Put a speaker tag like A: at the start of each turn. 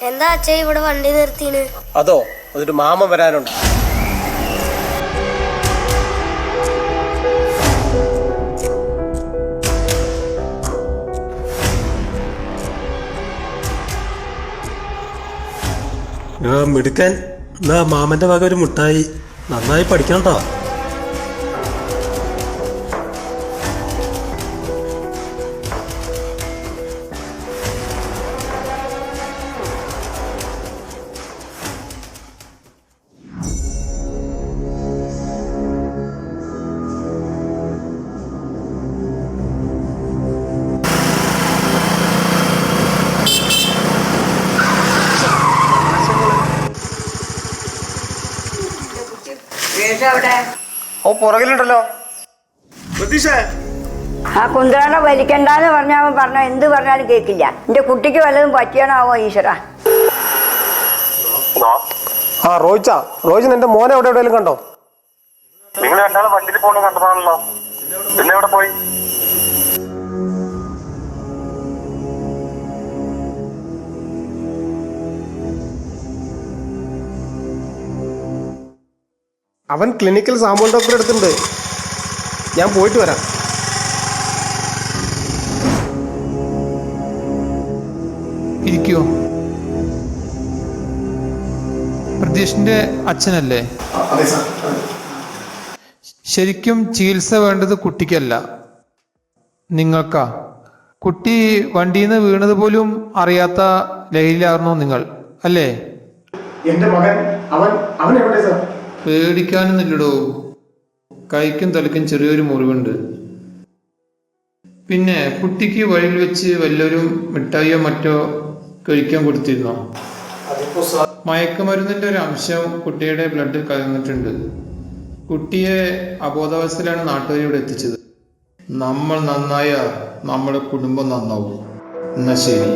A: എന്താ അച്ഛാ ഇവിടെ വണ്ടി നിർത്തിന്?
B: അതോ അതൊരു മാമൻ വരാനുണ്ട്.
C: മിടുക്കൻ, എന്നാ മാമന്റെ വക ഒരു മുട്ടായി. നന്നായി പഠിക്കണം ട്ടോ.
B: ഓ പുറകിലുണ്ടല്ലോ.
D: ആ കുന്തറ വലിക്കണ്ടെന്ന് പറഞ്ഞാൽ പറഞ്ഞ എന്ത് പറഞ്ഞാലും കേൾക്കില്ല. എന്റെ കുട്ടിക്ക് വല്ലതും പറ്റിയാണാവോ ഈശ്വര.
B: ആ റോയിച്ചൻ എന്റെ മോനെ എവിടെ എവിടെയെങ്കിലും കണ്ടോ?
E: നിങ്ങൾ രണ്ടാളും വണ്ടിയിൽ പോകണം കണ്ടതാണല്ലോ. പിന്നെ എവിടെ പോയി?
B: അവൻ ക്ലിനിക്കൽ സാമൂൽ ഡോക്ടറെ അടുത്തുണ്ട്. ഞാൻ പോയിട്ട് വരാം.
F: ഇരിക്കോ. പ്രതീഷിന്റെ അച്ഛനല്ലേ? ശരിക്കും ചികിത്സ വേണ്ടത് കുട്ടിക്കല്ല, നിങ്ങൾക്കാ. കുട്ടി വണ്ടിയിൽ നിന്ന് വീണത് പോലും അറിയാത്ത ലഹരിയിലായിരുന്നു നിങ്ങൾ, അല്ലേ?
B: എന്റെ മകൻ അവൻ എവിടെ സാർ?
F: പേടിക്കാനൊന്നുമില്ലടോ. കൈക്കും തലയ്ക്കും ചെറിയൊരു മുറിവുണ്ട്. പിന്നെ കുട്ടിക്ക് വഴിയിൽ വെച്ച് വല്ലവരും മിഠായിയോ മറ്റോ കഴിക്കാൻ കൊടുത്തിരുന്നോ? മയക്കുമരുന്നിന്റെ ഒരു അംശം കുട്ടിയുടെ ബ്ലഡിൽ കലർന്നിട്ടുണ്ട്. കുട്ടിയെ അബോധാവസ്ഥയിലാണ് നാട്ടുകാർ ഇവിടെ എത്തിച്ചത്. നമ്മൾ നന്നായ നമ്മുടെ കുടുംബം നന്നാവും. എന്നാ ശരി.